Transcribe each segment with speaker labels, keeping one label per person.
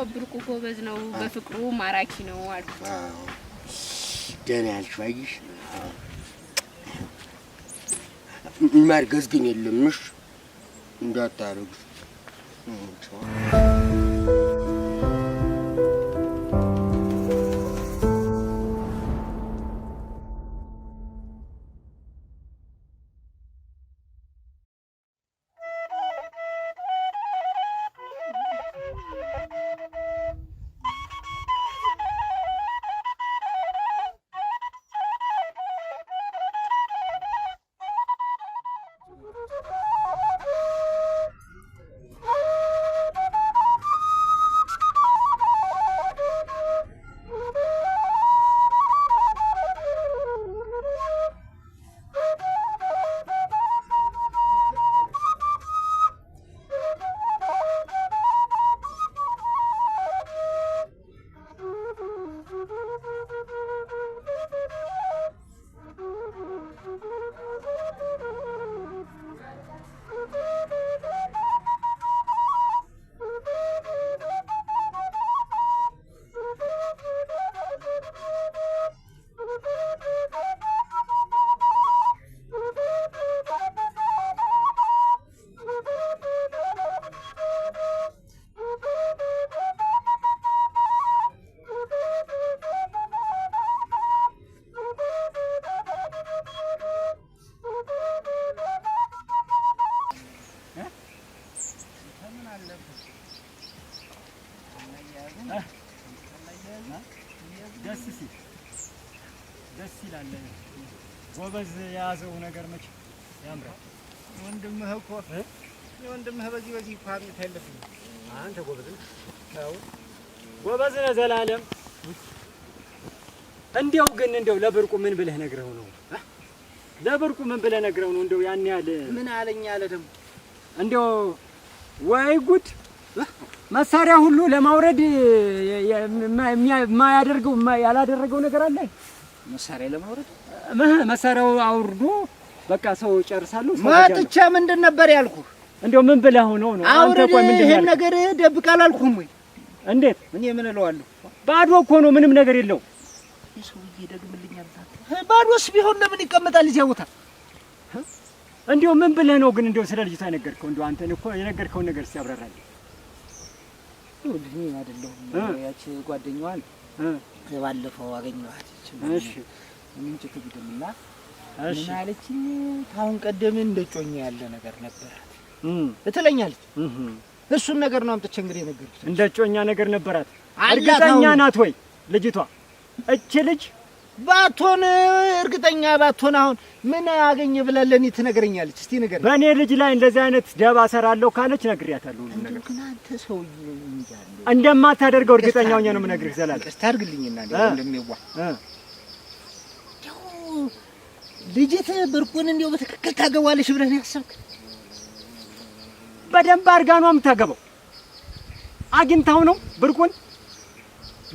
Speaker 1: ብርቁ ጎበዝ ነው በፍቅሩ ማራኪ ነው አልኩ
Speaker 2: ደህና ያልሽው አይሽ ማርገዝ ግን የለምሽ እንዳታረግ
Speaker 3: ደስ ይላል ጎበዝ ያዘው ነገር መች ያምራል
Speaker 4: ወንድምህ እኮ የወንድምህ በዚህ ፋም ታይለፍኝ
Speaker 3: አንተ ጎበዝ ነው ጎበዝ ነህ ዘላለም እንዴው ግን እንደው ለብርቁ ምን ብለህ ነግረው ነው ለብርቁ ምን ብለህ ነግረው ነው እንደው ያን ያለ
Speaker 4: ምን አለኝ አለ ደም
Speaker 3: እንደው ወይ ጉድ መሳሪያ ሁሉ ለማውረድ የማያደርገው ያላደረገው ነገር አለ
Speaker 4: መሳሪያ ለማውረድ
Speaker 3: መሳሪያው አውርዶ በቃ ሰው ጨርሳለሁ
Speaker 4: ማጥቻ ምንድን ነበር ያልኩህ
Speaker 3: እንደው ምን ብለህ ነው አንተ ቆይ ምንድን
Speaker 4: ይሄን ነገር ደብቅ አላልኩም ወይ
Speaker 3: እንዴት
Speaker 4: እኔ ምን እለዋለሁ
Speaker 3: ባዶ እኮ ነው ምንም ነገር የለው
Speaker 4: ሰውዬ ደግምልኛል ባዶስ ቢሆን ለምን ይቀመጣል እዚያ ቦታ
Speaker 3: እንደው ምን ብለህ ነው ግን እንደው ስለ ልጅቷ የነገርከው እንደው አንተ እኮ የነገርከው ነገር ሲያብራራልኝ
Speaker 4: ወልኝ አይደለም ያቺ ጓደኛዋን ባለፈው አገኘኋት እሺ ምንጭ ትግድምና ምን አለችኝ ታውን ቀደም እንደጮኛ ያለ ነገር ነበራት እትለኛለች እሱን ነገር ነው አምጥቼ እንግዲህ ነገርኩት
Speaker 3: እንደጮኛ ነገር ነበራት እርግጠኛ ናት ወይ ልጅቷ እቺ ልጅ
Speaker 4: ባቶን እርግጠኛ ባቶን አሁን ምን አገኘ ብላለኝ ትነግረኛለች እስቲ ነገር
Speaker 3: በእኔ ልጅ ላይ እንደዚህ አይነት ደባ ሰራለሁ ካለች ነግሪያታለሁ ሁሉ ነገር
Speaker 4: ግን አንተ ሰውዬ እንጃለ
Speaker 3: እንደማታደርገው እርግጠኛ ሆኜ ነው የምነግርህ ዘላለም
Speaker 4: እስቲ አድርግልኝና እንደሚዋ ልጅት ብርቁን እንደው በትክክል ታገባለሽ ብለህ ነው ያሰብክ
Speaker 3: በደንብ አርጋ ነው የምታገባው አግኝታው ነው ብርቁን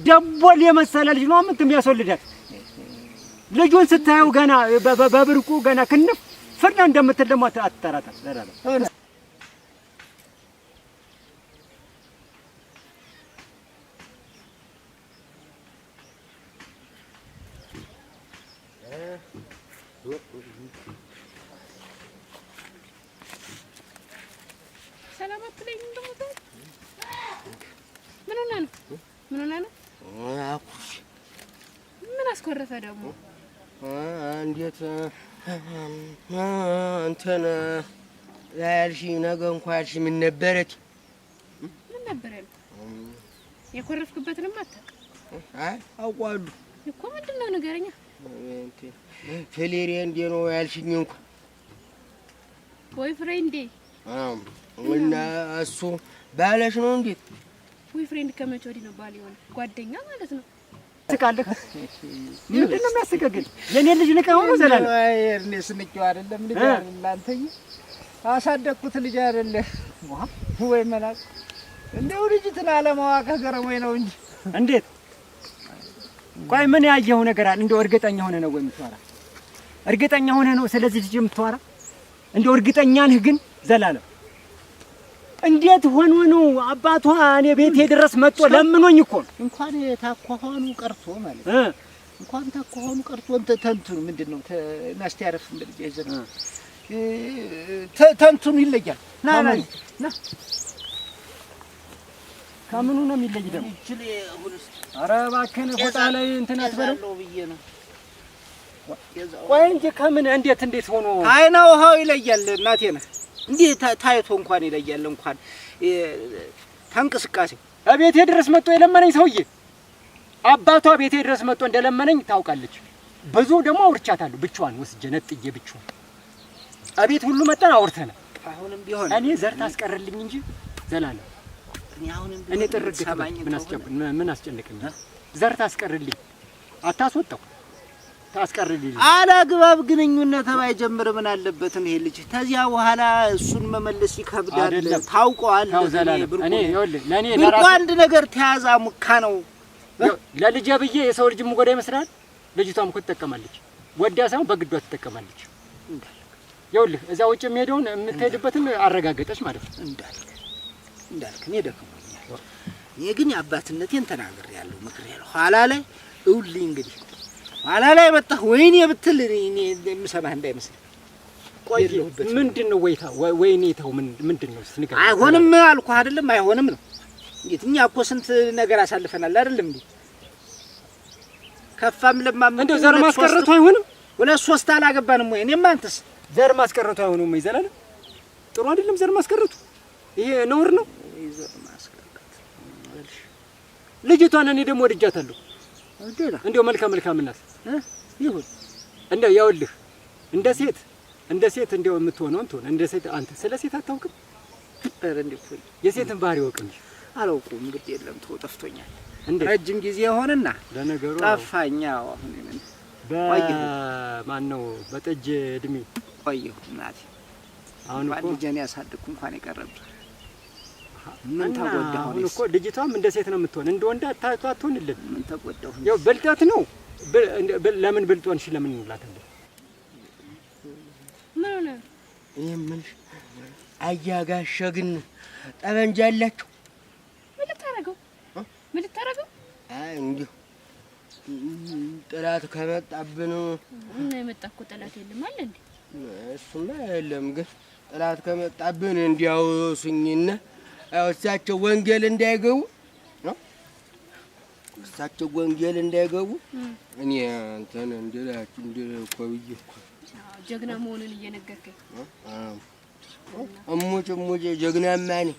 Speaker 3: ደቦል የመሰለ ልጅ ነው የምትያስወልዳት ልጁን ስታየው ገና በብርቁ ገና ክንፍ ፍርና እንደምትል ደግሞ አትጠራጠር ዘላለም
Speaker 1: ሰላማት ላይ እንደምታ ምን ሆነ ነው ምን አስኮረፈ ደግሞ
Speaker 2: እንዴት አንተን ያልሽኝ ነገር እንኳን ያልሽኝ ምን ነበረት
Speaker 1: የኮረፍክበትንም አታውቅ
Speaker 2: አይ አውቃለሁ
Speaker 1: እኮ ምንድነው ንገረኛ
Speaker 2: ፍሌሬ እንዴ ነው ያልሽኝ እንኳን
Speaker 1: ወይ ፍሬንዴ
Speaker 2: እና እሱ ባለሽ ነው እንዴ
Speaker 1: ወይ ፍሬንድ ከመቼ ወዲህ ነው ባል ይሆን ጓደኛ ማለት ነው
Speaker 3: ትቃለህ ምንድነው የሚያስቀግል የኔ ልጅ ንቀው ነው ዘላለም
Speaker 4: አይ እኔስ ንቄው አይደለም ልጅ እናንተኝ አሳደግኩት ልጅ አይደለ ወይ መላክ እንደው ልጅትን አለማዋቀ ገረመኝ ነው እንጂ
Speaker 3: እንዴት ቆይ ምን ያየው ነገር አለ እንደው እርግጠኛ ሆነ ነው ወይ የምትወራ እርግጠኛ ሆነ ነው ስለዚህ ልጅ የምትወራ እንደው እርግጠኛ ነህ ግን ዘላለም እንዴት ሆኖ ነው አባቷ እኔ ቤቴ ድረስ መጥቶ ለምኖኝ እኮ
Speaker 4: እንኳን ታኳኋኑ ቀርቶ ማለት እንኳን ታኳኋኑ ቀርቶ ተንቱኑ ምንድነው ናስቲያረፍ እንደልጅ ይዘን ተንቱኑ ይለያል ና ከምኑ ነው የሚለይ ደግሞ ኧረ እባክህን ፎጣ ላይ እንትን አትበለው ብዬ ነው
Speaker 3: ቆይ እንጂ ከምን እንዴት ሆኖ
Speaker 4: አይና ውሃው ይለያል እናቴ ነህ እንዴት ታይቶ እንኳን ይለያል እንኳን ተንቅስቃሴ
Speaker 3: ቤቴ ድረስ መጥቶ የለመነኝ ሰውዬ አባቷ ቤቴ ድረስ መጥቶ እንደለመነኝ ታውቃለች ብዙ ደግሞ አውርቻታለሁ ብቻዋን ወስጄ ነጥዬ ብቻዋን አቤት ሁሉ መጣን አውርተናል
Speaker 4: አሁንም ቢሆን
Speaker 3: እኔ ዘር ታስቀርልኝ እንጂ ዘላለም እኔ ጥርግ ምን አስጨነቀኝ ዘር ታስቀርልኝ አታስወጣው ታስቀርልኝ
Speaker 4: አላግባብ ግንኙነት ባይጀምር ምን አለበት ይሄ ልጅ ተዚያ በኋላ እሱን መመለስ ይከብዳል ታውቀዋል
Speaker 3: እኔ ይኸውልህ ለኔ
Speaker 4: ለራሴ አንድ ነገር ተያዛ ሙካ ነው
Speaker 3: ለልጄ ብዬ የሰው ልጅ ምጎዳ ይመስላል ልጅቷም እኮ ትጠቀማለች ወዳ ሳይሆን በግዷ ትጠቀማለች ይኸውልህ እዛ ውጭ የሚሄደውን የምትሄድበትን አረጋገጠች ማለት ነው
Speaker 4: እንዳልክ እኔ ደክሞኛል እኔ ግን አባትነቴን ተናግሬያለሁ ምክሬያለሁ ኋላ ላይ እውልኝ እንግዲህ ኋላ ላይ መጣ ወይኔ ብትል እኔ የምሰማህ እንዳይመስል
Speaker 3: ቆይልሁበት ምንድነው ወይኔ ተው ምንድነው ስንገር
Speaker 4: አይሆንም አልኩህ አይደለም አይሆንም ነው እንዴት እኛ እኮ ስንት ነገር አሳልፈናል አይደለም እንዴ ከፋም ለማም
Speaker 3: እንደው ዘር ማስቀረቱ አይሆንም
Speaker 4: ወለ ሶስት አላገባንም ወይ እኔማ አንተስ
Speaker 3: ዘር ማስቀረቱ አይሆንም ወይ ዘላለ ጥሩ አይደለም ዘር ማስቀረቱ ይሄ ነውር ነው
Speaker 4: ዘር ማስቀረት
Speaker 3: ልጅቷን እኔ ደግሞ ወድጃታለሁ እንደው መልካም እናት
Speaker 4: ይሁን
Speaker 3: እንደው ያውልህ እንደ ሴት እንደው የምትሆነው እንትሆነ እንደ ሴት አንተ ስለ ሴት አታውቅም
Speaker 4: ኧረ እንደው
Speaker 3: የሴትን ባህሪ ወቅ እንጂ
Speaker 4: አላውቅም እንግዲህ የለም ተጠፍቶኛል ረጅም ጊዜ ሆነና
Speaker 3: ለነገሩ
Speaker 4: ጠፋኛው አሁን
Speaker 3: ማን ነው በጠጅ እድሜ
Speaker 4: ቆየሁ እናቴ
Speaker 3: አሁን እኮ
Speaker 4: ልጄን ያሳድኩ እንኳን ይቀርብ ምን ተጎዳሁ
Speaker 3: አሁን እኮ ልጅቷም እንደ ሴት ነው የምትሆን እንደ ወንድ አትሆንልን
Speaker 4: ምን ተጎዳሁ
Speaker 3: ያው በልጣት ነው ለምን ብልጦንሽ ለምን እንላታለን
Speaker 1: ምን ሆነ
Speaker 2: የምልሽ አያጋሸ ግን ጠበንጃ ያላችሁ
Speaker 1: ምን ልታረገው
Speaker 2: አይ እንዲሁ ጥላት ከመጣብን
Speaker 1: እና የመጣኩ ጥላት የለም አለ እንዴ
Speaker 2: እሱማ የለም ግን ጥላት ከመጣብን እንዲያው ሱኝና እሳቸው ወንጌል እንዳይገቡ ነው እሳቸው ወንጌል እንዳይገቡ እኔ አንተን እንደላችሁ እንደኮብዬ
Speaker 1: ጀግና መሆኑን እየነገርከኝ
Speaker 2: እሙጭ ጀግናማ ነኝ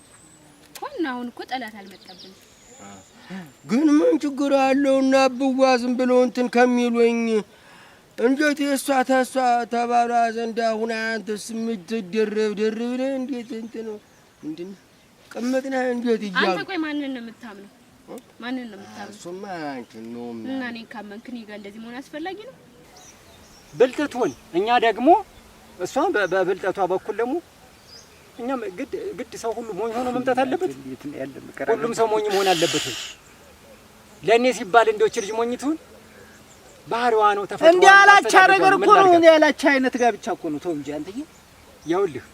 Speaker 1: ኮና አሁን እኮ ጠላት አልመጣብንም
Speaker 2: ግን ምን ችግር አለውና አብዋ ዝም ብሎ እንትን ከሚሉኝ እንዴት የሷ ተባሏ ዘንድ አሁን አንተስ ምትደረብ ነህ እንዴት እንትን ምንድን ቅምጥና እንዴት ይያል
Speaker 1: አንተ ቆይ ማንን ነው የምታምነው
Speaker 2: እሱማ አንቺን ነው
Speaker 1: እና እኔን ካመንክ እኔ ጋር እንደዚህ መሆን አስፈላጊ ነው
Speaker 3: ብልጥቱን እኛ ደግሞ እሷን በብልጠቷ በኩል ደግሞ እኛም ግድ ሰው ሁሉ ሞኝ ሆኖ መምጣት አለበት ሁሉም ሰው ሞኝ መሆን አለበት ለኔ ሲባል እንደው ልጅ ሞኝ ትሁን ባህሪዋ ነው ተፈጥሮ
Speaker 4: እንዴ አላቻ ነገር እኮ ነው እንዴ አላቻ አይነት ጋብቻ እኮ ነው ተው እንጂ አንተዬ
Speaker 3: ያውልህ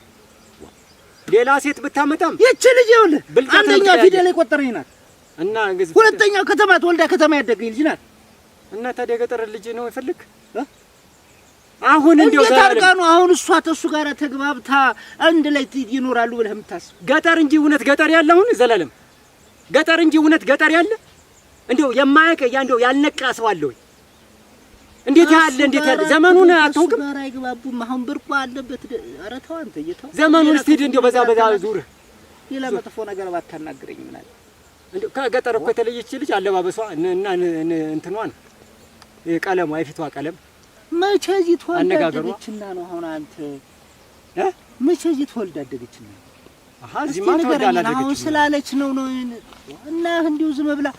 Speaker 3: ሌላ ሴት ብታመጣም
Speaker 4: ይቺ ልጅ ይኸውልህ አንደኛ ፊደል የቆጠረኝ ናት
Speaker 3: እና እንግዲህ
Speaker 4: ሁለተኛው ከተማ ተወልዳ ከተማ ያደገኝ ልጅ ናት
Speaker 3: እና ታዲያ ገጠር ልጅ ነው ይፈልግ አሁን እንደው
Speaker 4: ታርቃኑ አሁን እሷ ተሱ ጋር ተግባብታ አንድ ላይ ይኖራሉ ብለህ የምታስብ
Speaker 3: ገጠር እንጂ እውነት ገጠር ያለ አሁን ዘላለም ገጠር እንጂ እውነት ገጠር ያለ እንደው የማያውቅ እንደው ያልነቃ ሰው አለ ወይ እንዴት ያለ ዘመኑን አታውቅም
Speaker 4: ጋር አይግባቡም አሁን ብርቁ አለበት ኧረ ተው አንተ እየተው
Speaker 3: ዘመኑን እስቲ እንደው በዛ ዙር
Speaker 4: ሌላ መጥፎ ነገር ባታናግረኝ ምን አለ
Speaker 3: እንደው ከገጠር እኮ የተለየች ልጅ አለባበሷ እና እንትኗን ቀለሟ የፊቷ ቀለም
Speaker 4: መቼ እዚህ ተወልዳደገችና ነው አሁን አንተ መቼ እዚህ ተወልዳደገችና እዚህ ማን ተወልዳለች አሁን ስላለች ነው እና እንዲው ዝም ብላ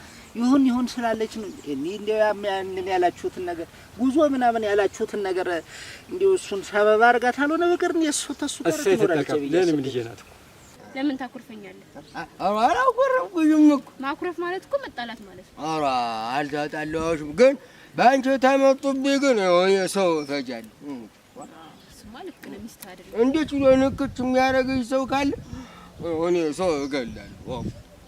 Speaker 4: ይሁን ስላለች ነው እኔ እንዲያው ያንን ያላችሁትን ነገር ጉዞ ምናምን ያላችሁትን ነገር እንዲው እሱን ሰበብ አድርጋት አልሆነ በቀር ነው እሱ ተሱ ጋር ትኖራለች
Speaker 3: ለምን ልጅ ናት
Speaker 1: ለምን ታኩርፈኛለህ
Speaker 2: ኧረ አልኮረፍኩኝም እኮ
Speaker 1: ማኩረፍ ማለት እኮ መጣላት ማለት ነው
Speaker 2: ኧረ አልተጣላሁሽም ግን ባንቺ ተመጡብኝ ግን የሆነ ሰው ፈጃለሁ
Speaker 1: እሱማ ልክ ነው ሚስት አይደለም
Speaker 2: እንዴት ብሎ ንክች የሚያደርግሽ ሰው ካለ እኔ ሰው እገላለሁ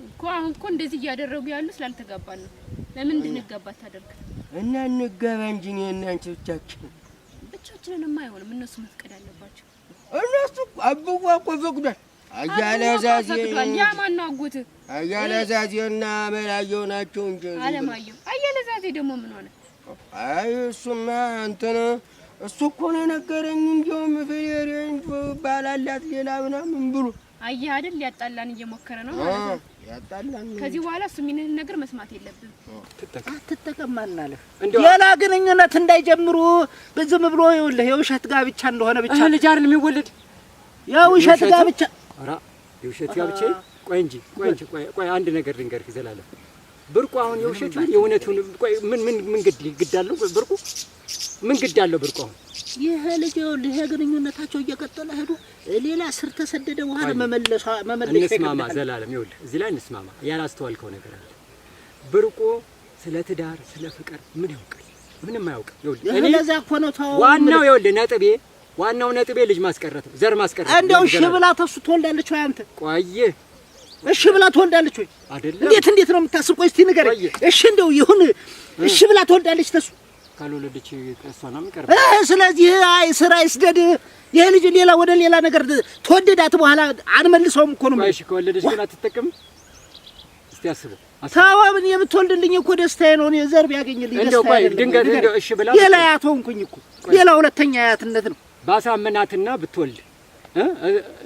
Speaker 1: እኮ። አሁን እኮ እንደዚህ እያደረጉ ያሉ ስላልተጋባን ነው። ለምን እንድንጋባ ታደርግ
Speaker 2: እና እንገባ እንጂ እኔና አንቺ
Speaker 1: ብቻችንንማ አይሆንም። እነሱ መፍቀድ አለባቸው።
Speaker 2: እነሱ አብዋ እኮ ፈቅዷል።
Speaker 1: ያ ማነው አጎት?
Speaker 2: አያለዛዜና መላየው ናቸው እንጂ
Speaker 1: አለማየሁ። አያለዛዜ ደግሞ ምን ሆነ?
Speaker 2: አይ እሱማ እንትን እሱ እኮ ነው የነገረኝ። እንዲያውም ፍሬሬን ባላላት ሌላ ምናምን ብሎ
Speaker 1: አየህ አይደል? ሊያጣላን እየሞከረ ነው ማለት ነው።
Speaker 2: ያጣላን።
Speaker 1: ከዚህ በኋላ እሱ የሚልህን ነገር መስማት የለብህም።
Speaker 4: አትጠቀማናለህ። ሌላ ግንኙነት እንዳይጀምሩ በዝም ብሎ ይኸውልህ የውሸት ጋብቻ እንደሆነ ብቻ
Speaker 3: ልጅ አይደል የሚወለድ
Speaker 4: የውሸት ጋብቻ።
Speaker 3: ኧረ የውሸት ጋብቻ። ቆይ እንጂ ቆይ አንድ ነገር ልንገርህ ዘላለም። ብርቁ አሁን የውሸት የእውነቱን ቆይ ምን ግድ አለው ብርቁ? ምን ግድ አለው ብርቁ? አሁን
Speaker 4: ይሄ ልጅ ይኸውልህ የግንኙነታቸው እየቀጠለ ሄዱ። ሌላ ስር ተሰደደ በኋላ መመለሻ
Speaker 3: እንስማማ ዘላለም። ይኸውልህ እዚህ ላይ እንስማማ። ያላስተዋልከው ነገር አለ። ብርቁ ስለ ትዳር ስለ ፍቅር ምን ያውቃል? ምንም አያውቅም። ይኸውልህ እኔ
Speaker 4: ለዛ እኮ ነው ተው።
Speaker 3: ዋናው ይኸውልህ ዋናው ነጥቤ ልጅ ማስቀረት ነው፣ ዘር ማስቀረት።
Speaker 4: እንደው እሺ ብላ ተሱ ትወልዳለች ወይ አንተ?
Speaker 3: ቆይ
Speaker 4: እሺ ብላ ትወልዳለች ወይ?
Speaker 3: አይደለም።
Speaker 4: እንዴት ነው የምታስብ? ቆይ እስቲ ንገረኝ። እሺ እንደው ይሁን እሺ ብላ ትወልዳለች ተሱ
Speaker 3: ካልወለደች እሷ ነው የሚቀርብ።
Speaker 4: ስለዚህ አይ ስራ ይስደድ። ይሄ ልጅ ሌላ ወደ ሌላ ነገር ተወደዳት በኋላ አንመልሰውም እኮ ነው።
Speaker 3: እሺ ከወለደች ግን አትጠቀም። እስቲ አስበው።
Speaker 4: ታዋብን የምትወልድልኝ እኮ ደስታዬ ነው። እኔ ዘር ቢያገኝልኝ ደስታዬ ነው።
Speaker 3: እንደው ቆይ ድንገት እንደው እሺ ብላ
Speaker 4: ሌላ አያት ሆንኩኝ እኮ ሌላ ሁለተኛ አያትነት ነው።
Speaker 3: ባሳመናትና ብትወልድ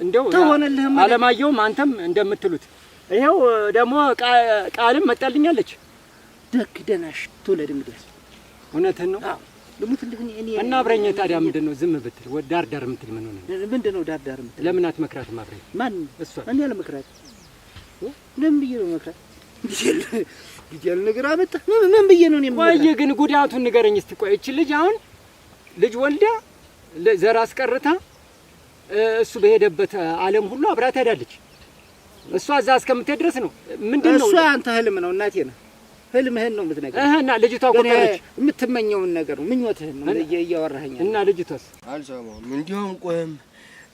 Speaker 3: እንደው
Speaker 4: ተሆነልህም
Speaker 3: አለማየሁም አንተም እንደምትሉት ይሄው ደግሞ ቃልም መጣልኛለች።
Speaker 4: ደግ ደናሽ ትውለድ እንግዲህ
Speaker 3: እውነትህን ነው።
Speaker 4: ልሙትልህ እኔ
Speaker 3: እና አብረኝ ታዲያ ምንድነው ዝም ብትል ዳር የምትል ምን ሆነ?
Speaker 4: ምንድነው ዳር የምትል?
Speaker 3: ለምን አትመክራትም? አብረኝ
Speaker 4: ማን
Speaker 3: እሷ?
Speaker 4: እኔ አልመክራት። ለምን ብዬ ነው መክራት? ዲጀል ነገር አመጣ። ምን ብዬ ነው እኔ?
Speaker 3: ቆይ ግን ጉዳቱን ንገረኝ እስቲ። ቆይ እቺ ልጅ አሁን ልጅ ወልዳ ዘር አስቀርታ እሱ በሄደበት ዓለም ሁሉ አብራ ትሄዳለች። እሷ እዛ እስከምትሄድ ድረስ ነው። ምንድነው
Speaker 4: እሷ አንተ ህልም ነው እናቴ ነው። ህልምህን ነው የምትነግረኝ።
Speaker 3: እና ልጅቷ ቆጠረች።
Speaker 4: የምትመኘውን ነገር ነው ምኞትህን ነው እያወራኸኝ።
Speaker 3: እና ልጅቷስ
Speaker 2: አልሰማም። እንዲያውም ቆይም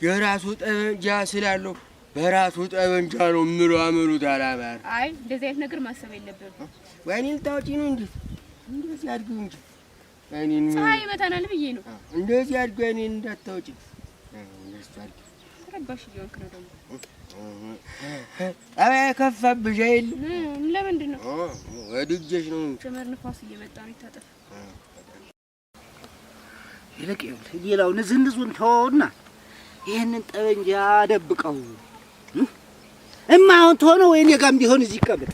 Speaker 2: የራሱ ጠበንጃ ስላለው በራሱ ጠበንጃ ነው የምለው አመሉት አላማር።
Speaker 1: አይ እንደዚህ አይነት ነገር ማሰብ የለብህም።
Speaker 2: ወይኔን ታውጪ ነው እንዴ? እንደዚህ አድርጊው እንጂ ወይኔን
Speaker 1: ፀሐይ ይመታናል ብዬ ነው
Speaker 2: እንደዚህ አድርጊው። ወይኔን እንዳታውጪ እንደዚህ አድርጊው።
Speaker 1: ተረባሽ እየሆንክ ነው ደግሞ።
Speaker 2: ጠባይ ከፋብሽ አይደል?
Speaker 1: ለምንድን ነው?
Speaker 2: ወድጄሽ ነው።
Speaker 1: ጀመር ንፋስ እየመጣ ነው። ይታጠፍ።
Speaker 4: ይልቅ ሌላው ንዝንዙን ተወውና ይሄንን ጠበንጃ ደብቀው እማሁን ተሆነ ወይ እኔ ጋርም ቢሆን እዚህ ይቀመጥ።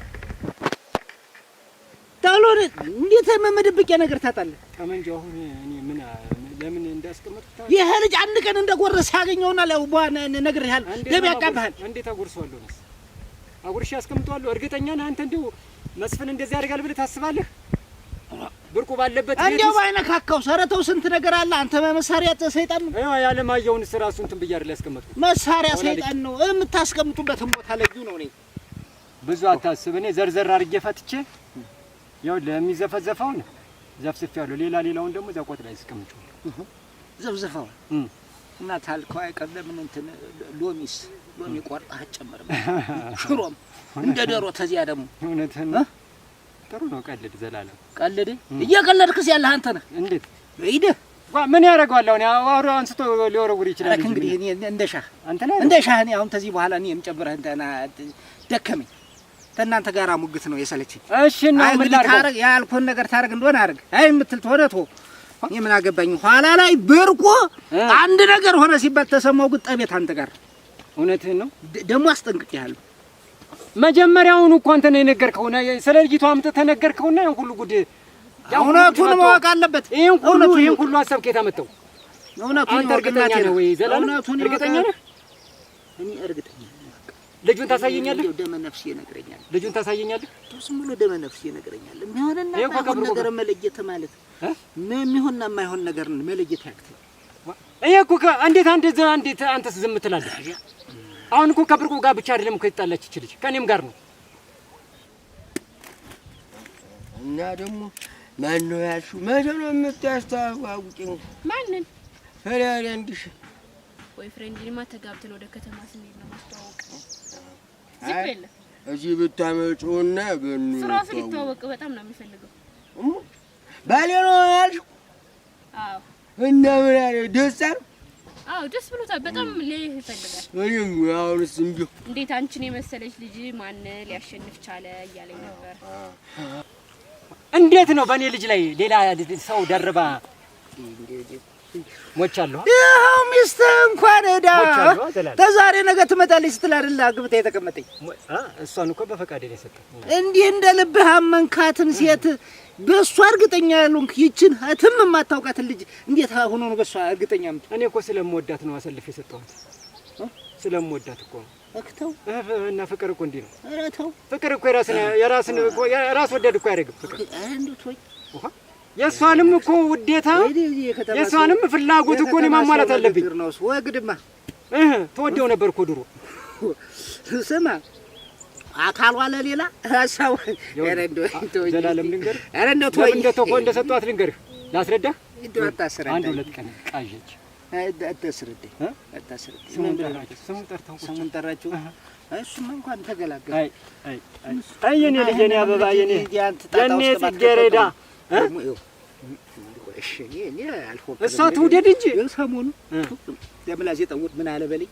Speaker 4: ታሎን እንዴት መመደብቂያ ነገር ታጣለህ?
Speaker 3: ጠመንጃው አሁን እኔ ምን ለምን እንዳስቀመጥኩት
Speaker 4: ይሄ ልጅ አንድ ቀን እንደጎረሰ ያገኘውና ለቧና ነገር ያህል ደም ያቃብሃል።
Speaker 3: እንዴት አጉርሰዋለሁ? ነስ አጉርሽ ያስቀምጠዋለሁ። እርግጠኛ ነህ አንተ? እንደው መስፍን እንደዚህ ያደርጋል ብለህ ታስባለህ? ብርቁ ባለበት ቤት
Speaker 4: እንደው ባይነካካው ሰረተው ስንት ነገር አለ። አንተ መሳሪያ ሰይጣን ነው።
Speaker 3: አይ ያለማየውን ስራሱ እንትን ብያር ያስቀመጥኩት
Speaker 4: መሳሪያ ሰይጣን ነው። የምታስቀምጡበትን ቦታ ለዩ ነው። እኔ
Speaker 3: ብዙ አታስብ። እኔ ዘርዘር አድርጌ ፈትቼ ያው ለሚዘፈዘፈውን ዘፍስፌያለሁ። ሌላውን ደግሞ እዛ ቆጥ ላይ አስቀምጬው
Speaker 4: ዘፍዘፈው እና ታልከው አይቀርም። ምን እንትን ሎሚ ቆርጣህ አጨመርም ሽሮም እንደ ዶሮ ተዚያ ደግሞ
Speaker 3: እውነትህን ጥሩ ነው። ቀልድ ዘላለም ቀልድ
Speaker 4: እየቀለድክስ ያለህ አንተ ነህ።
Speaker 3: እንዴት
Speaker 4: ሂድ
Speaker 3: ምን ያደርገዋል? አሁን አውሮ አንስቶ ሊወረውር ይችላል።
Speaker 4: እንግዲህ እኔ እንደሻህ
Speaker 3: አንተ ነህ
Speaker 4: እንደሻህ እኔ አሁን ተዚህ በኋላ እኔ የምጨምረህ እንተና ደከመኝ። ከእናንተ ጋር ሙግት ነው የሰለችኝ።
Speaker 3: እሺ ነው ምን ላድርግ?
Speaker 4: ያልኩህን ነገር ታረግ እንደሆነ አድርግ። አይ የምትል ተሆነ ተው። እኔ ምን አገባኝ? ኋላ ላይ ብርቁ አንድ ነገር ሆነ ሲባል ተሰማው። ግን ጠቤት አንተ ጋር
Speaker 3: እውነትህን ነው።
Speaker 4: ደግሞ አስጠንቅቄሃለሁ።
Speaker 3: መጀመሪያውኑ እኮ አንተ ነው የነገርከውና ስለ ልጅቷ አምጥተህ ተነገርከውና ያን ሁሉ ጉድ
Speaker 4: እውነቱን ማወቅ አለበት።
Speaker 3: ይሄን ሁሉ አሰብክ የታመጣው
Speaker 4: እውነቱን
Speaker 3: አንተ እርግጠኛ ነህ ወይ ዘላለም? እርግጠኛ ነህ?
Speaker 4: እኔ እርግጠኛ ነኝ።
Speaker 3: ልጁን ታሳየኛለህ?
Speaker 4: ደመ ነፍሴ ይነግረኛል።
Speaker 3: ልጁን ታሳየኛለህ?
Speaker 4: ዝም ብሎ ደመ ነፍሴ ይነግረኛል። የሚሆንና የማይሆን ነገር መለየት ማለት የሚሆንና የማይሆን ነገር መለየት ያክተል።
Speaker 3: ይሄ እኮ እንዴት አንተስ ዝም ትላለህ? አሁን እኮ ከብርቁ ጋር ብቻ አይደለም እኮ የተጣላች ይችላል ከኔም ጋር ነው።
Speaker 2: እና ደግሞ ማን ነው ያልሽው? መቼ ነው የምታስተዋውቂኝ?
Speaker 1: ማንን?
Speaker 2: ፈራሪ አንድሽ
Speaker 1: ቦይፍሬንድማ ተጋብተን ወደ ከተማ ስንሄድ ነው ማስተዋወቅ። ዝም በለ
Speaker 2: እዚህ ብታመጪውና በእኑ
Speaker 1: ስራው ሲተዋወቅ በጣም ነው የሚፈልገው።
Speaker 2: ባሌ ነው ያልሽው?
Speaker 1: አዎ።
Speaker 2: እና ምን አለ ደስ አለው?
Speaker 1: አዎ ደስ ብሎታል። በጣም ሊያይህ ይፈልጋል።
Speaker 2: እኔም አሁንስ እንዲሁ
Speaker 1: እንዴት አንቺን የመሰለች ልጅ ማን ሊያሸንፍ ቻለ እያለኝ ነበር።
Speaker 3: እንዴት ነው በእኔ ልጅ ላይ ሌላ ሰው ደርባ ሞቻለሁ?
Speaker 4: ይኸው ሚስትህ እንኳን ሄዳ ተዛሬ ነገ ትመጣለች ስትል አይደል አግብታ የተቀመጠኝ?
Speaker 3: እሷን እኮ በፈቃዴ ነው የሰጠው።
Speaker 4: እንዲህ እንደ ልብህ አመንካትን ሴት በእሷ እርግጠኛ ያልሆንክ ይችን እትም የማታውቃትን ልጅ እንዴት ሆኖ ነው በእሷ እርግጠኛ የምትሆን?
Speaker 3: እኔ እኮ ስለምወዳት ነው አሰልፌ የሰጠኋት። ስለምወዳት እኮ ነው።
Speaker 4: እክተው
Speaker 3: እና ፍቅር እኮ እንዲህ ነው።
Speaker 4: ኧረ ተው።
Speaker 3: ፍቅር እኮ የራስን እኮ የራስ ወዳድ እኮ ያደርግም ፍቅር።
Speaker 4: እንደው ተወኝ።
Speaker 3: የእሷንም እኮ ውዴታ የእሷንም ፍላጎት እኮ እኔ ማሟላት አለብኝ።
Speaker 4: ወግድማ
Speaker 3: ተወደው ነበር እኮ ድሮ።
Speaker 4: ስማ አካሏ ለሌላ ሀሳብ
Speaker 3: ዘላለም ልንገርህ።
Speaker 4: ኧረ እንደው ተወኝ።
Speaker 3: እንደሰጧት ልንገርህ ላስረዳህ።
Speaker 4: እንደው አታስረዳኝ።
Speaker 3: አንድ ሁለት ቀን ቃዠች።
Speaker 4: አታስረዳኝ። አታስረዳኝ።
Speaker 3: ስሙን ጠራችሁ።
Speaker 4: እሱማ እንኳን ተገላገለ።
Speaker 3: አይ የኔ ልጅ የኔ አበባ የኔ ጽጌረዳ እሷ ትውደድ እንጂ
Speaker 4: ሰሞኑን ለምላሴ ጠውት ምን አለ በለኝ።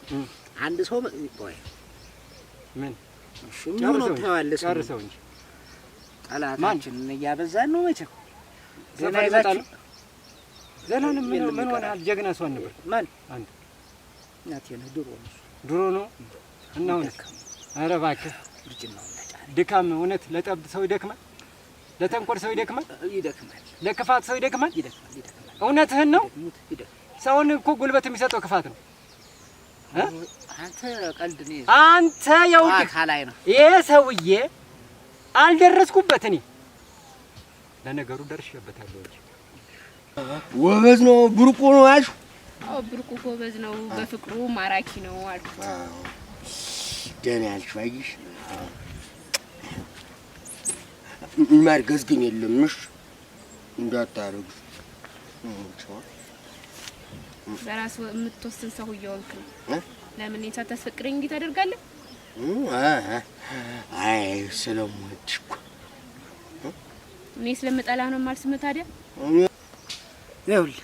Speaker 4: አንድ ሰው
Speaker 3: ምን
Speaker 4: ምን ነው ተዋለስ
Speaker 3: ጨርሰው እንጂ
Speaker 4: ጠላታችንን እያበዛን ነው መቼም።
Speaker 3: ዘላለም ምን ሆነሃል? ጀግና ሰው ነበር።
Speaker 4: ማን
Speaker 3: አንተ?
Speaker 4: እናቴ ነው
Speaker 3: ድሮ ነው እና አሁን ኧረ እባክህ
Speaker 4: ልጅነው
Speaker 3: ድካም እውነት ለጠብ ሰው ይደክማል፣ ለተንኮል ሰው ይደክማል፣ ለክፋት ሰው ይደክማል። እውነትህን ነው። ሰውን እኮ ጉልበት የሚሰጠው ክፋት ነው።
Speaker 4: አንተ ቀልድ ነው።
Speaker 3: አንተ ያውልህ
Speaker 4: ካላይ ነው
Speaker 3: ይሄ ሰውዬ አልደረስኩበት። እኔ ለነገሩ ደርሼበታለሁ እንጂ
Speaker 2: ጎበዝ ነው። ብርቁ ነው አልሽው?
Speaker 1: አዎ ብርቁ ጎበዝ ነው፣ በፍቅሩ ማራኪ ነው አልኩ።
Speaker 2: ደህና ያልሽው አይሽ ማርገዝ ግን የለምሽ እንዳታረጉ።
Speaker 1: በራስ የምትወስን ሰው እየሆንክ ነው። ለምን እኔን ሳታስፈቅረኝ እንዴት ታደርጋለህ?
Speaker 2: አይ ስለምወድሽ እኮ
Speaker 1: እኔ ስለምጠላህ ነው የማልስምህ ታዲያ?
Speaker 4: ይኸውልህ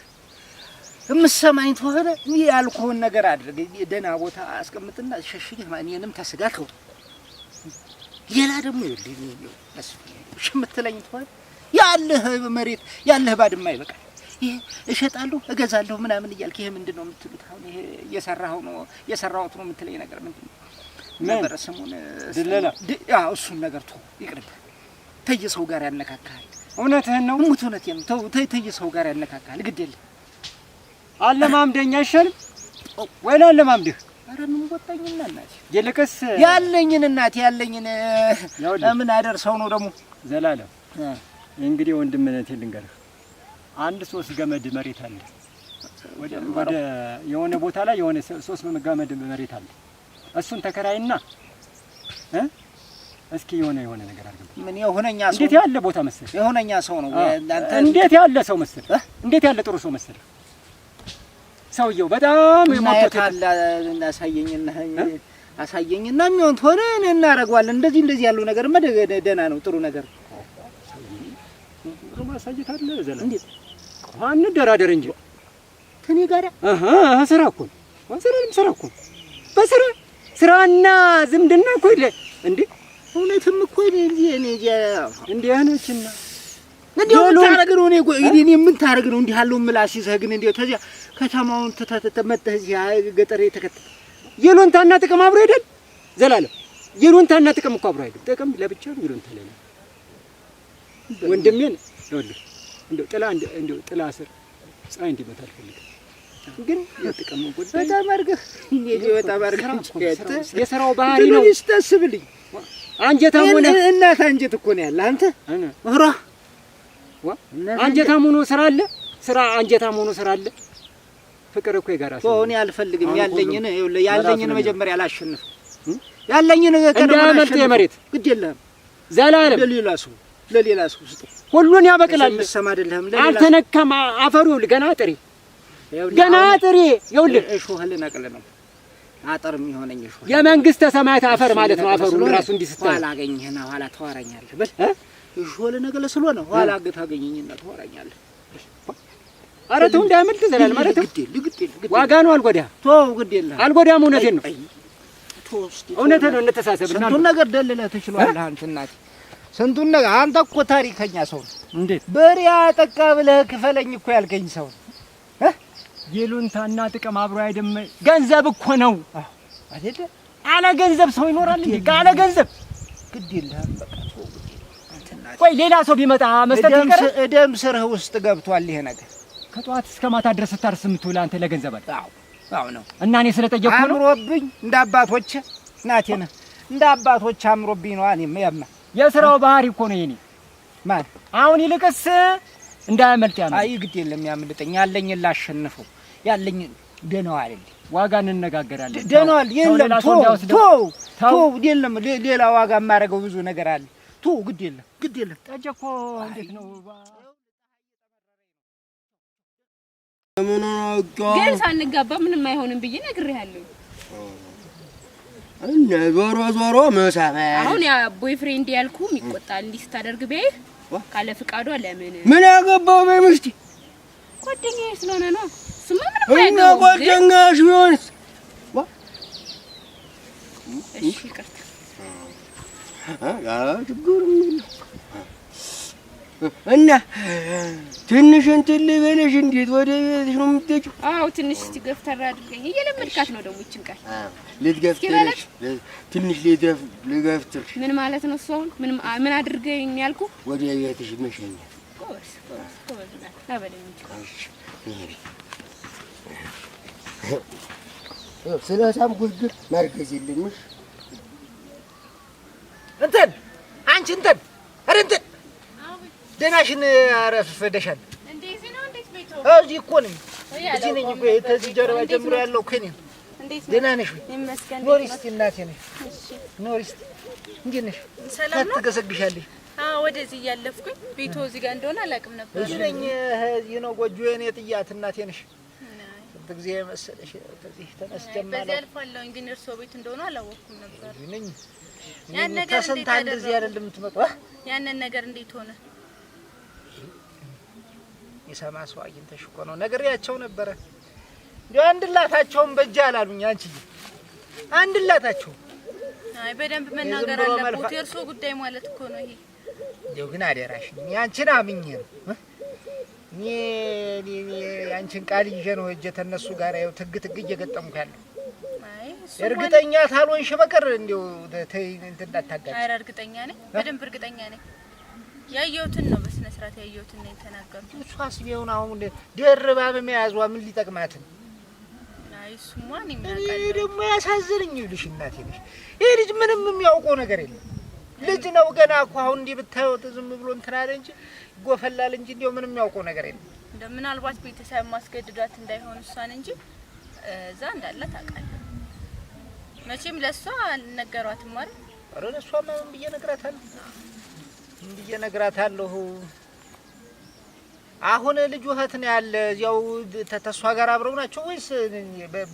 Speaker 4: የምትሰማኝ ተሆነ እኔ ያልኩህን ነገር አድርግ። ደህና ቦታ አስቀምጥና ሸሽገህ እኔንም ተስጋት ነው። ሌላ ደግሞ ይኸውልህ የምትለኝ ተሆነ ያለህ መሬት ያለህ ባድማ ይበቃል። ይሄ እሸጣለሁ እገዛለሁ ምናምን እያልክ ይሄ ምንድን ነው የምትሉት? አሁን ይሄ የሰራሁት ነው የምትለኝ ነገር ምንድን ነው? ነበር ስሙን
Speaker 3: ድለላ።
Speaker 4: አዎ እሱን ነገር ተው ይቅርብ። ተየሰው ጋር ያነካካል።
Speaker 3: እውነትህን ነው።
Speaker 4: ሙት እውነቴን ነው። ተው ተየሰው ጋር ያነካካል። ግድ የለም
Speaker 3: አለማምደኛ አይሻልም ወይ? አለማምደህ
Speaker 4: ኧረ ምን ወጣኝና እናቴ
Speaker 3: ይልቅስ
Speaker 4: ያለኝን እናቴ ያለኝን ምን አደርሰው ነው ደግሞ
Speaker 3: ዘላለም። እንግዲህ ወንድምነቴን ልንገርህ፣ አንድ 3 ገመድ መሬት አለ ወደ የሆነ ቦታ ላይ የሆነ 3 ገመድ መሬት አለ። እሱን ተከራይና እስኪ የሆነ ነገር አድርገው።
Speaker 4: ምን የሆነኛ ሰው
Speaker 3: እንዴት ያለ ቦታ መሰለህ?
Speaker 4: የሆነኛ ሰው ነው አንተ።
Speaker 3: እንዴት ያለ ሰው መሰለህ? እንዴት ያለ ጥሩ ሰው መሰለህ? ሰውየው በጣም የሞተው
Speaker 4: አሳየኝና የሚሆን ሆነ እናደርገዋለን። እንደዚህ ያለው ነገር ደህና ነው፣ ጥሩ ነገር
Speaker 3: ነው። ማሳየት አለ ዘላ እንዴ አንደራደር እንጂ
Speaker 4: ከኔ ጋር
Speaker 3: ስራ እኮ ስራ እኮ በስራ ስራና ዝምድና እኮ ይለ እንዴ
Speaker 4: እውነትም እኮ እኔ
Speaker 3: እንዴ አነችና
Speaker 4: እንደው እኔ ምን ታረግ ነው እንዲህ ያለው ምላስ ይዘህ ግን እንደው ተዚያ ከተማውን ተመተህ እዚያ ገጠር የተከተ
Speaker 3: ይሉንታና ጥቅም አብሮ አይደል ዘላለም? ይሉንታና ጥቅም እኮ አብሮ አይደል? ጥቅም ለብቻ ነው፣ ይሉንታ ለኔ ወንድሜን ይኸውልህ እንደው ጥላ ስር ፀሐይ እንዲመታ አልፈልግም። ግን የጥቅም ጉዳይ
Speaker 4: በጣም አድርገህ በጣም አድርገህ
Speaker 3: የሥራው ባህሪ ነው።
Speaker 4: ይስታስብልኝ
Speaker 3: አንጀታም ሆነ
Speaker 4: እናት አንጀት እኮ ነው ያለ አንተ ወራ
Speaker 3: አንጀታም ሆኖ ስራ አለ፣ ስራ አንጀታም ሆኖ ስራ አለ። ፍቅር እኮ የጋራ ሰው
Speaker 4: እኔ አልፈልግም። ያለኝን መጀመሪያ አላሸንፍ ያለኝን
Speaker 3: ከደመጥ የመሬት
Speaker 4: ግድ የለም
Speaker 3: ዘላለም
Speaker 4: ለሌላ ሰው ስጥ።
Speaker 3: ሁሉን ያበቅላል።
Speaker 4: ሰማ አይደለም
Speaker 3: አልተነካም። አፈሩ ገና ጥሪ ገና ጥሪ ይኸውልህ
Speaker 4: እሾህ ልነቅል ነው አጥር የሚሆነኝ እሾህ
Speaker 3: የመንግስተ ሰማያት አፈር ማለት ነው። አፈሩ ራሱ እንዲስታ
Speaker 4: ኋላ አገኘህና ኋላ ተዋራኛለህ በል እሾህ ልነቅል ስለሆነ ኋላ ታገኘኝና ተዋራኛለህ። ኧረ ተው እንዳያመልጥ ዘላል ማለት ነው። ዋጋ ነው አልጎዳ ተው ግድ የለም
Speaker 3: አልጎዳም። እውነቴን ነው እውነቴን ነው። እንተሳሰብና
Speaker 4: ስንቱን ነገር ደልለህ ትችላለህ አንተ እናቴ ስንቱን ነገር አንተ እኮ ታሪከኛ ሰው
Speaker 3: እንዴት
Speaker 4: በሬ አጠቃ ብለህ ክፈለኝ እኮ ያልከኝ ሰው
Speaker 3: ይሉንታና ጥቅም አብሮ አይደም። ገንዘብ እኮ ነው አይደል? አለ ገንዘብ ሰው ይኖራል እንዴ? ካለ ገንዘብ
Speaker 4: ግድ የለህም በቃ ተው።
Speaker 3: ቆይ ሌላ ሰው ቢመጣ መስጠት ይቀር
Speaker 4: እደም ስርህ ውስጥ ገብቷል ይሄ ነገር።
Speaker 3: ከጧት እስከ ማታ ድረስ ታርስ የምትውል አንተ ለገንዘብ አይደል?
Speaker 4: አዎ ነው።
Speaker 3: እና እኔ ስለጠየቅኩ ነው
Speaker 4: አምሮብኝ እንደ አባቶች እናቴ ነህ እንደ አባቶች አምሮብኝ ነው። እኔም ያማ
Speaker 3: የሥራው ባህሪ እኮ ነው የኔ
Speaker 4: ማን
Speaker 3: አሁን ይልቅስ እንዳያመልጥ ያመልጥ።
Speaker 4: አይ ግድ የለም ያመልጠኝ ያለኝ ላሸንፈው ያለኝ ደህናው አይደል?
Speaker 3: ዋጋ እንነጋገራለን።
Speaker 4: ደህናው የለም ተው የለም ሌላ ዋጋ የማደርገው ብዙ ነገር አለ። ተው ግድ የለም
Speaker 3: ጠጅ እኮ እንዴት ነው
Speaker 1: ግን ሳንጋባ ምንም አይሆንም ብዬ ነግሬሃለሁ።
Speaker 2: እና ዞሮ መሳማያ
Speaker 1: አሁን ያ ቦይፍሬንድ ያልኩህ ይቆጣል እንዲህ ስታደርግ ቢያይህ ካለ ፍቃዷ ለምን
Speaker 2: ምን አገባው በሚስቴ
Speaker 1: ጓደኛዬ ስለሆነ ነው። እሱማ ምንም አይደለም።
Speaker 2: ጓደኛሽ ቢሆንስ
Speaker 1: እሺ ይቅርታ
Speaker 2: ችግር እና ትንሽ እንትን ልበልሽ እንዴት ወደ ቤትሽ ነው የምትሄጂው?
Speaker 1: አዎ ትንሽ ገፍተር አድርገኝ እየለመድካት ነው ደግሞ ይችን ቃል
Speaker 2: ልትገፍትርሽ ትንሽ ልገፍትርሽ
Speaker 1: ምን ማለት ነው እሱ? አሁን ምን አድርገኝ ያልኩህ?
Speaker 2: ወደ ቤትሽ መሸኛ
Speaker 1: ቆስ አበለኝ
Speaker 2: ስለሳምኩሽ ግን ማርገዝ የለምሽ
Speaker 4: እንትን አንቺ እንትን ኧረ እንትን ደህናሽን አረፍደሻል።
Speaker 1: እንደዚህ ነው እንዴት ቤቱ?
Speaker 4: እዚህ እኮ ነኝ እዚህ ነኝ እኮ ከዚህ ጀርባ ጀምሮ ያለው እኮ ነኝ። ደህና ነሽ ወይ? ኖሪ እስኪ እናቴ ነሽ። እሺ ኖሪ እስኪ እንዴት ነሽ?
Speaker 1: ሰላም ነው?
Speaker 4: ትገሰግሻለሽ?
Speaker 1: አዎ ወደዚህ እያለፍኩኝ ቤቱ እዚህ ጋር እንደሆነ አላውቅም ነበር።
Speaker 4: እዚህ ነኝ እዚህ ነው ጎጆዬ የኔ ጥያት እናቴ ነሽ። ስንት ጊዜ መሰለሽ ከዚህ ተነስጀማ ነው
Speaker 1: በዚህ አልፋለሁኝ ግን እርሶ ቤት እንደሆነ አላወቅኩም ነበር።
Speaker 4: እዚህ ነኝ
Speaker 1: ያን ነገር
Speaker 4: እንዴት አደረገ? እንደዚህ አይደለም የምትመጣው።
Speaker 1: ያንን ነገር እንዴት ሆነ?
Speaker 4: የሰማ ሰው አግኝተሽ እኮ ነው ነግሬያቸው ነበረ። እንዴ አንድላታቸውን በእጅ አላሉኝ። አንቺ አንድላታቸው
Speaker 1: አይ በደንብ መናገር አለበት። የእርሶ ጉዳይ ማለት እኮ ነው ይሄ።
Speaker 4: እንደው ግን አደራሽ ያንቺን አምኜ ነው እኔ ያንቺን ቃል ይዤ ነው እጄ ተነሱ ጋር ያው ትግት እየገጠምኩ ያለው።
Speaker 1: አይ እሱ
Speaker 4: እርግጠኛ ታልሆንሽ በቀር እንደው ተይ እንትን እንዳታጋጭ።
Speaker 1: አይ እርግጠኛ ነኝ፣ በደንብ እርግጠኛ ነኝ። ያየሁትን ነው በስነ ስርዓት ያየሁትን ነው የተናገርኩት።
Speaker 4: እሷስ ቢሆን አሁን ደርባ በመያዟ ምን ሊጠቅማት ነው?
Speaker 1: አይ እሱማ እኔ ምን አውቃለሁ።
Speaker 4: ደግሞ ያሳዝንኝ ይልሽ እናቴ ነሽ። ይሄ ልጅ ምንም የሚያውቀው ነገር የለም። ልጅ ነው ገና እኮ አሁን እንዲህ ብታዩት ዝም ብሎ እንትን አለ እንጂ ይጎፈላል እንጂ እንደው ምንም የሚያውቀው ነገር የለም።
Speaker 1: ምናልባት ቤተሰብ ማስገድዳት እንዳይሆን እሷን እንጂ እዛ እንዳለ ታውቃለህ። መቼም ለሷ አልነገሯትም ማለት
Speaker 4: ኧረ ለሷማ ምን ብዬ ነግራታለሁ? ምን ብዬ ነግራታለሁ? አሁን ልጅ ወህት ነው ያለ እዚያው ተሷ ጋር አብረው ናቸው ወይስ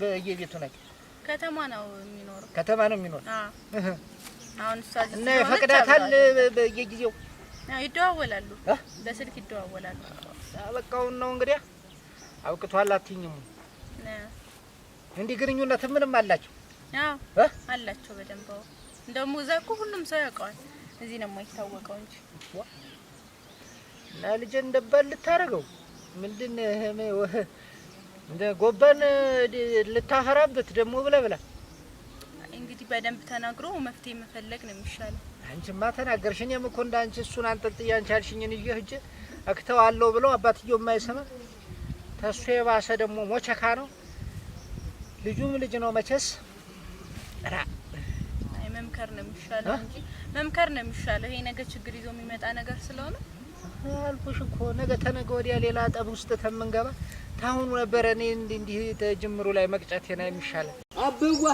Speaker 4: በየቤቱ ናቸው?
Speaker 1: ከተማ ነው የሚኖረው።
Speaker 4: ከተማ ነው የሚኖር?
Speaker 1: አዎ። አሁን እሷ እዚህ
Speaker 4: እና ይፈቅዳታል በየጊዜው?
Speaker 1: አዎ ይደዋወላሉ፣ በስልክ ይደዋወላሉ።
Speaker 4: በቃውን ነው እንግዲህ አውቅቷል አትይኝም? እንዲህ ግንኙነት ምንም አላቸው?
Speaker 1: አዎ አላቸው በደንብ። እንደውም እዛ እኮ ሁሉም ሰው ያውቀዋል። እዚህ ነው የማይታወቀው እንጂ
Speaker 4: እና ልጅ እንደባል ልታረገው ምንድን እንደ ጎባን ልታፈራበት ደግሞ ብላ
Speaker 1: እንግዲህ በደንብ ተናግሮ መፍትሄ መፈለግ ነው የሚሻለው።
Speaker 4: አንቺማ ተናገርሽ። እኔም እኮ እንዳንቺ እሱን አንጠልጥዬ አንቺ አልሽኝን ይዤ ሂጅ አክተዋለሁ ብለው አባትየው የማይሰማ ተሱ የባሰ ደግሞ ሞቸካ ነው። ልጁም ልጅ ነው መቼስ።
Speaker 1: አይ መምከር ነው የሚሻለው እንጂ መምከር ነው የሚሻለው። ይሄ ነገር ችግር ይዞ የሚመጣ ነገር ስለሆነ
Speaker 4: አልኩሽ እኮ ነገ ተነገ ወዲያ ሌላ ጠብ ውስጥ ተመንገባ ታሁኑ ነበር እኔ እንዲህ ተጅምሩ ላይ መቅጨት የና የሚሻለው።
Speaker 2: አብዋ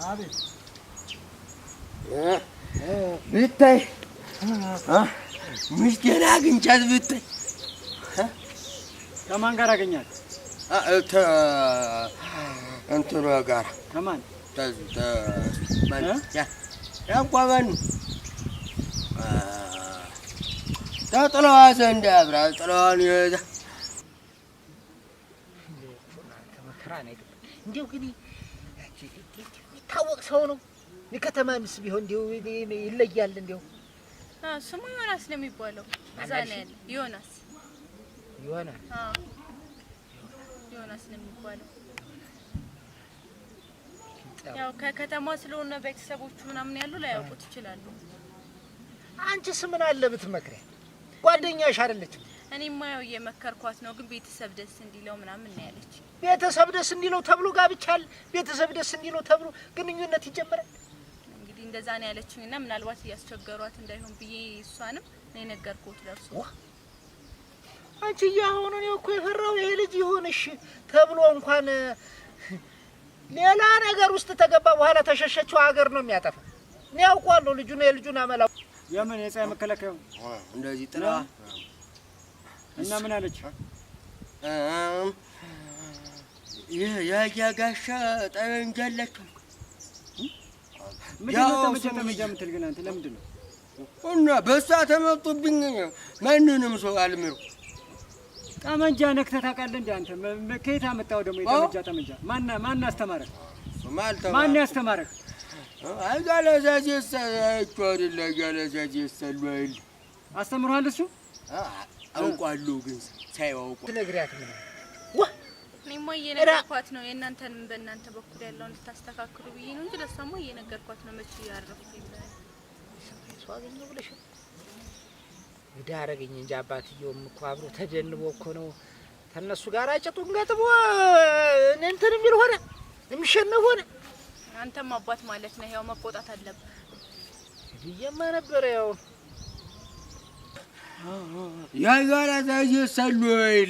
Speaker 3: አቤት
Speaker 2: ብታይ ሚስቴን አግኝቻት ብታይ
Speaker 3: ከማን ጋር አገኛት?
Speaker 2: እንትኑ ጋር
Speaker 3: ከማን
Speaker 2: ያቋመን ተጥለዋ ዘንድ አብራ ጥለዋን ይዛ
Speaker 4: እንዲያው ግን የሚታወቅ ሰው ነው። የከተማ ምስ ቢሆን እንዲያው ይለያል። እንዲያው
Speaker 1: ስሙ ዮናስ ነው የሚባለው። እዛ ነው ያለ ዮናስ ዮናስ ነው የሚባለው። ያው ከከተማ ስለሆነ ቤተሰቦቹ ምናምን ያሉ ላያውቁት ይችላሉ።
Speaker 4: አንቺስ ምን አለ ብትመክሪያ? ጓደኛሽ አይደለችም?
Speaker 1: እኔማ ያው እየመከርኳት ነው፣ ግን ቤተሰብ ደስ እንዲለው ምናምን ነው ያለች።
Speaker 4: ቤተሰብ ደስ እንዲለው ተብሎ ጋብቻል፣ ቤተሰብ ደስ እንዲለው ተብሎ ግንኙነት ይጀምራል።
Speaker 1: እንግዲህ እንደዛ ነው ያለችኝና ምናልባት እያስቸገሯት እንዳይሆን ብዬ እሷንም ነው የነገርኩት ለርሱ።
Speaker 4: አንቺ ያሁን ነው እኮ የፈራው ይሄ ልጅ ይሆንሽ ተብሎ እንኳን ሌላ ነገር ውስጥ ተገባ በኋላ ተሸሸችው ሀገር ነው የሚያጠፋ። እኔ አውቀዋለሁ ልጁን የልጁን አመላው
Speaker 3: የምን የፀሐይ መከለከያው
Speaker 2: እንደዚህ ጥላ
Speaker 3: እና ምን አለች?
Speaker 2: ያጋሻ ጠመንጃ አላቸው።
Speaker 3: ጠመንጃ የምትል ግን አንተ ለምንድን ነው?
Speaker 2: እና በእሷ ተመጡብኝ። ማንንም ሰው አልምረው።
Speaker 3: ጠመንጃ ነክተህ ታውቃለህ እንደ አንተ? ከየት አመጣው ደግሞ ጠመንጃ? ማን አስተማረህ? ማን ያስተማረህ?
Speaker 2: አጋለዛጅ አይቷል አጋለዛጅ ይሰልዋል።
Speaker 3: አስተምሯል እሱ?
Speaker 2: አውቃለሁ ግን ሳይዋውቁ
Speaker 4: ትነግሪያት ምን
Speaker 1: እኔማ እየነገርኳት ነው። የእናንተንም በእናንተ በኩል ያለውን ልታስተካክሉ ብዬ ነው እንጂ ለሷማ እየነገርኳት ነው። መቼ ያረፍኩኝ
Speaker 4: ሰው አገኘሁ ብለሽ ግዳ አረገኝ እንጂ አባትየውም እኮ አብሮ ተጀንቦ እኮ ነው ተነሱ ጋር አጨጡን ገጥቦ እንትን የሚል ሆነ የሚሸነፍ ሆነ።
Speaker 1: አንተም አባት ማለት ነው። ያው መቆጣት አለብህ
Speaker 2: ብዬማ ነበር። ያው ያጋራ ታየሰሉ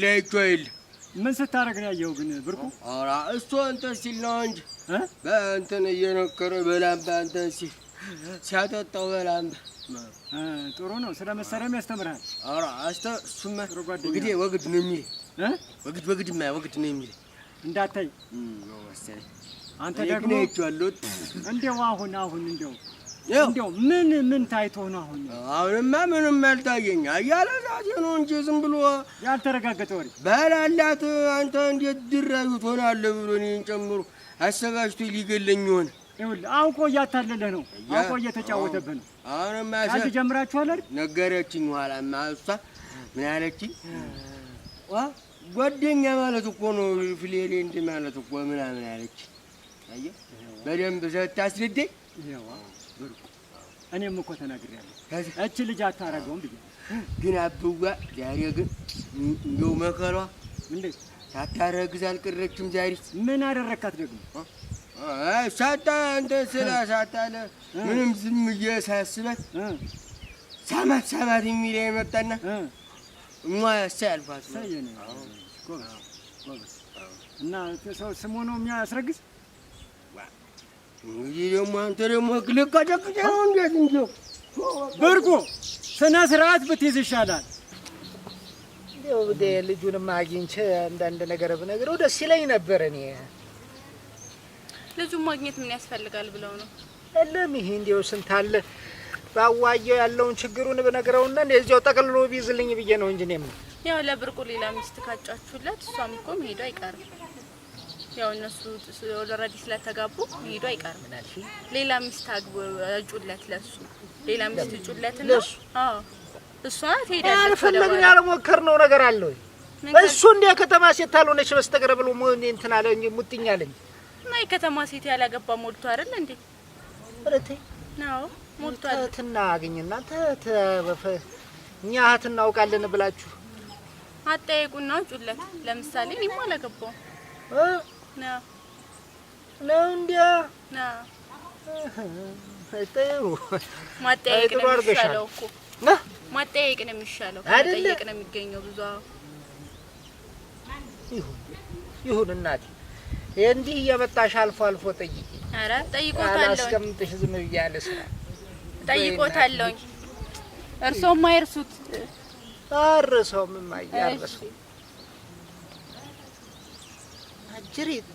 Speaker 2: ለይቷል።
Speaker 3: ምን ስታረግ ነው ያየው ግን ብርቁ?
Speaker 2: ኧረ እሱ እንትን ሲል ነው እንጂ በእንትን እየነከረ በላምባ እንትን ሲል ሲያጠጣው በላምባ
Speaker 3: ጥሩ ነው። ስለ መሰረም ያስተምራል።
Speaker 2: ኧረ እሱማ ወግዴ ወግድ ነው የሚል ወግድማ ወግድ ነው የሚል
Speaker 3: እንዳታይ
Speaker 2: ነው መሰለኝ።
Speaker 3: አንተ ደግሞ
Speaker 2: ይቻሉት
Speaker 3: እንደው አሁን እንደው ምን ታይቶ ነው አሁን?
Speaker 2: አሁንማ ምንም አልታየኝ። አያለ ዛሬ ነው እንጂ ዝም ብሎ
Speaker 3: ያልተረጋገጠ ወሬ
Speaker 2: ባላላት አንተ እንዴት ድራዩ ትሆናለህ ብሎ እኔን ጨምሮ አሰባሽቶ ሊገለኝ ሆነ።
Speaker 3: ይኸውልህ አውቆ እያታለለህ ነው። አውቆ እየተጫወተብህ ነው።
Speaker 2: አሁንማ
Speaker 3: አንተ ጀምራችኋል አይደል?
Speaker 2: ነገረችኝ። ኋላማ እሷ ምን አለችኝ? ጓደኛ ማለት እኮ ነው ፍሌሌ እንደ ማለት እኮ ምናምን አለች። አየህ በደንብ ስታስረዳኝ
Speaker 3: ብርቁ እኔም እኮ ተናግሬያለሁ። እቺ ልጅ አታረገውም ብዬ
Speaker 2: ግን አብዋ ዛሬ ግን እንደው መከሯ
Speaker 3: እንዴት
Speaker 2: ሳታረግዝ አልቀረችም። ዛሬ
Speaker 3: ምን አደረካት ደግሞ?
Speaker 2: ሳታ እንደ ስራ ሳታለ ምንም ዝም እየሳስበት ሳማት የሚል የመጣና ያልፋት
Speaker 3: ሰየነ እና ሰው ስሙ ነው የሚያስረግዝ።
Speaker 2: እንግዲህ ደግሞ አንተ ደግሞ ልቀጨቅጨ ነው እንዴት እንዲው
Speaker 3: ብርቁ ስነ ስርዓት ብትይዝ ይሻላል።
Speaker 4: እንዴው ልጁንም አግኝቼ አንዳንድ ነገር ብነግረው ደስ ይለኝ ነበር። እኔ
Speaker 1: ልጁን ማግኘት ምን ያስፈልጋል ብለው ነው?
Speaker 4: እለም ይሄ እንዴው ስንት አለ ባዋየው ያለውን ችግሩን ብነግረውና እንደዚያው ጠቅልሎ ቢይዝልኝ ብዬ ነው እንጂ እኔም
Speaker 1: ያው ለብርቁ ሌላ ሚስት ካጫችሁለት እሷም እኮ መሄዱ አይቀርም። ያው እነሱ ኦልሬዲ ስለተጋቡ መሄዱ አይቀርም። ሌላ ሚስት አጩለት ለሱ ሌላ ሚስት አጩለት ነው። አዎ እሷ ትሄዳለች።
Speaker 4: አልፈለግን ያልሞከርነው ነገር አለ ወይ? እሱ እንደ ከተማ ሴት አልሆነች በስተቀር ብሎ እንትን አለ እንጂ ሙጥኝ አለኝ።
Speaker 1: እና የከተማ ሴት ያላገባ ሞልቶ አይደል እንዴ?
Speaker 4: ወለቴ
Speaker 1: ነው ሞልቷል።
Speaker 4: ትና አገኘና እኛ እህት እናውቃለን ብላችሁ
Speaker 1: አጠይቁና አጩለት። ለምሳሌ እኔም አላገባውም
Speaker 4: ነው እንዴ? ጥሩ
Speaker 1: ማጠየቅ ነው የሚሻለው እኮ ማጠየቅ ነው የሚሻለው። ማጠየቅ ነው የሚገኘው ብዙ።
Speaker 4: ይሁን እናቴ እንዲህ እየመጣሽ አልፎ አልፎ ጠይቂ።
Speaker 1: ኧረ ጠይቆታለሁ።
Speaker 4: አላስቀምጥሽ ዝም ብያለሁ። ስራ
Speaker 1: ጠይቆታለሁ። እርሶም አይርሱት።
Speaker 4: አርሰውም ማያርሱ አጅሬት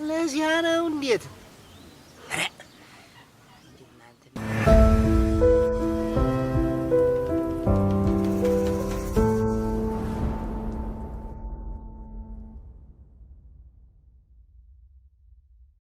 Speaker 4: ለዚያ ነው እንዴት